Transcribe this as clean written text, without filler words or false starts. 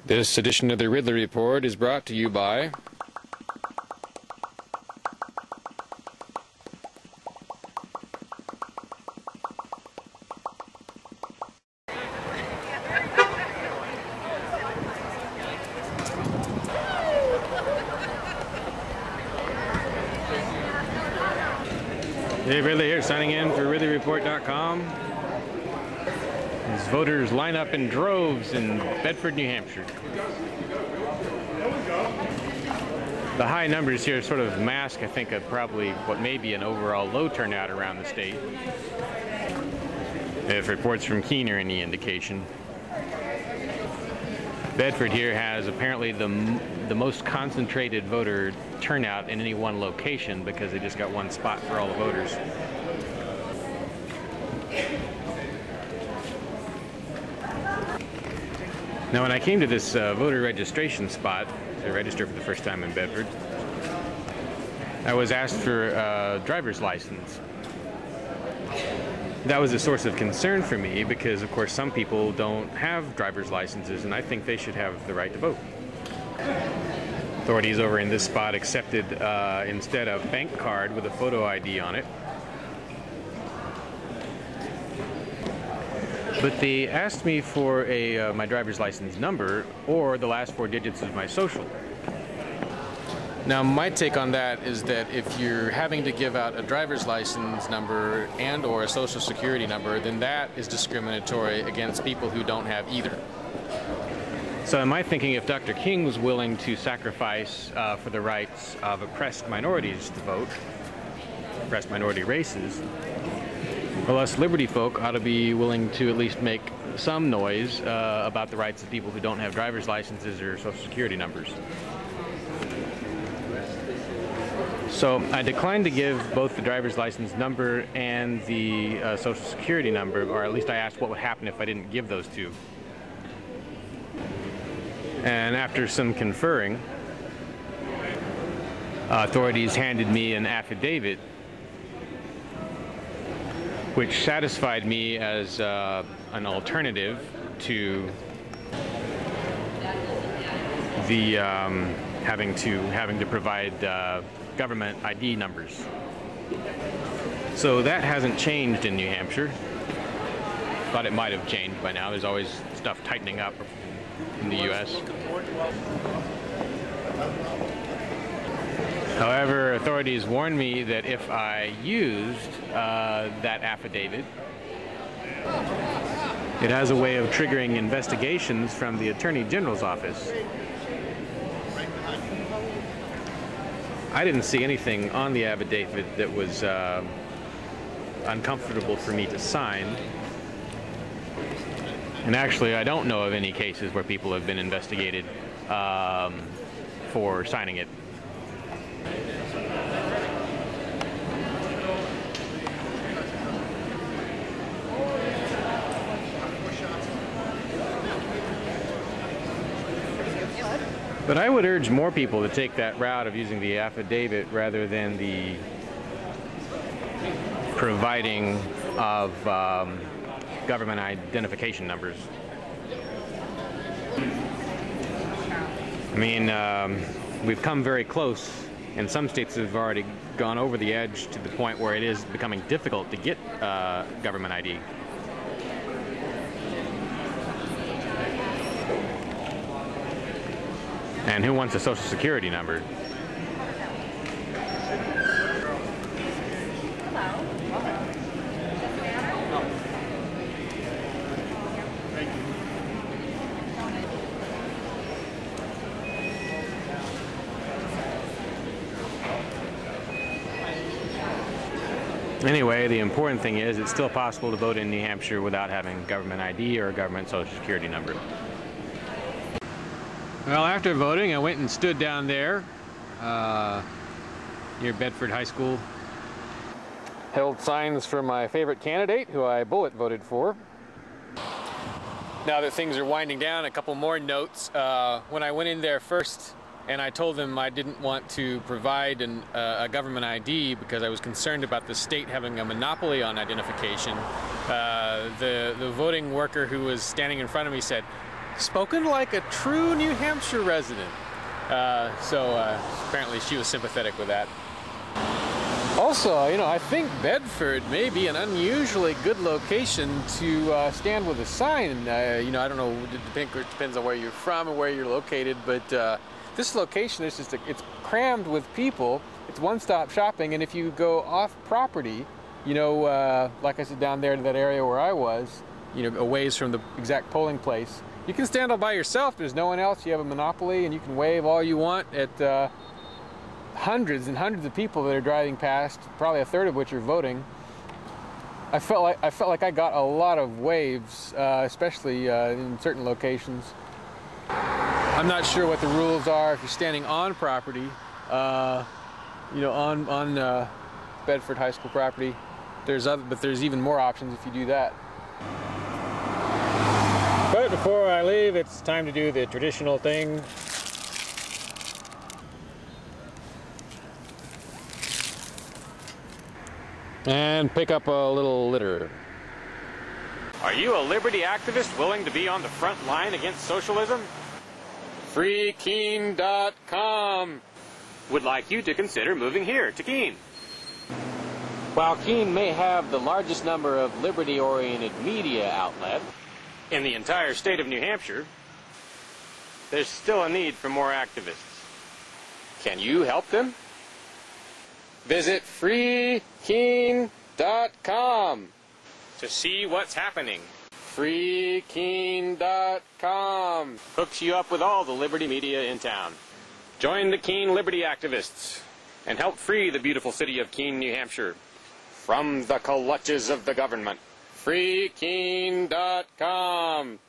This edition of the Ridley Report is brought to you by Hey, Ridley here, signing in for RidleyReport.com. As voters line up in droves in Bedford, New Hampshire. The high numbers here sort of mask, I think, probably what may be an overall low turnout around the state, if reports from Keene are any indication. Bedford here has apparently the most concentrated voter turnout in any one location because they just got one spot for all the voters. Now, when I came to this voter registration spot to register for the first time in Bedford, I was asked for a driver's license. That was a source of concern for me because, of course, some people don't have driver's licenses, and I think they should have the right to vote. Authorities over in this spot accepted instead a bank card with a photo ID on it. But they asked me for my driver's license number or the last 4 digits of my social. Now, my take on that is that if you're having to give out a driver's license number and or a social security number, then that is discriminatory against people who don't have either. So in my thinking, if Dr. King was willing to sacrifice for the rights of oppressed minorities to vote, oppressed minority races, well, us liberty folk ought to be willing to at least make some noise about the rights of people who don't have driver's licenses or social security numbers. So I declined to give both the driver's license number and the social security number, or at least I asked what would happen if I didn't give those two. And after some conferring, authorities handed me an affidavit which satisfied me as an alternative to the having to provide government ID numbers. So that hasn't changed in New Hampshire. Thought it might have changed by now. There's always stuff tightening up in the U.S. However, authorities warned me that if I used that affidavit, it has a way of triggering investigations from the Attorney General's office. I didn't see anything on the affidavit that was uncomfortable for me to sign. And actually, I don't know of any cases where people have been investigated for signing it. But I would urge more people to take that route of using the affidavit rather than the providing of government identification numbers. I mean, we've come very close, and some states have already gone over the edge to the point where it is becoming difficult to get government ID. And who wants a social security number? Anyway, the important thing is it's still possible to vote in New Hampshire without having government ID or a government social security number. Well, after voting, I went and stood down there near Bedford High School. Held signs for my favorite candidate, who I bullet voted for. Now that things are winding down, a couple more notes. When I went in there first and I told them I didn't want to provide a government ID because I was concerned about the state having a monopoly on identification, the voting worker who was standing in front of me said, Spoken like a true New Hampshire resident. Apparently she was sympathetic with that. Also, you know, I think Bedford may be an unusually good location to stand with a sign. You know, I don't know, it depends on where you're from and where you're located, but this location is just, it's crammed with people. It's one-stop shopping, and if you go off property, you know, like I said, down there to that area where I was, you know, a ways from the exact polling place, you can stand all by yourself. There's no one else. You have a monopoly, and you can wave all you want at hundreds and hundreds of people that are driving past, probably a third of which are voting. I felt like I got a lot of waves, especially in certain locations. I'm not sure what the rules are if you're standing on property, you know, on Bedford High School property. But there's even more options if you do that. But before I leave, it's time to do the traditional thing. And pick up a little litter. Are you a liberty activist willing to be on the front line against socialism? FreeKeene.com Would like you to consider moving here to Keene. While Keene may have the largest number of liberty-oriented media outlets In the entire state of New Hampshire, there's still a need for more activists. can you help them? Visit FreeKeene.com To see what's happening, FreeKeene.com hooks you up with all the liberty media in town. Join the Keene Liberty activists and help free the beautiful city of Keene, New Hampshire from the clutches of the government. FreeKeene.com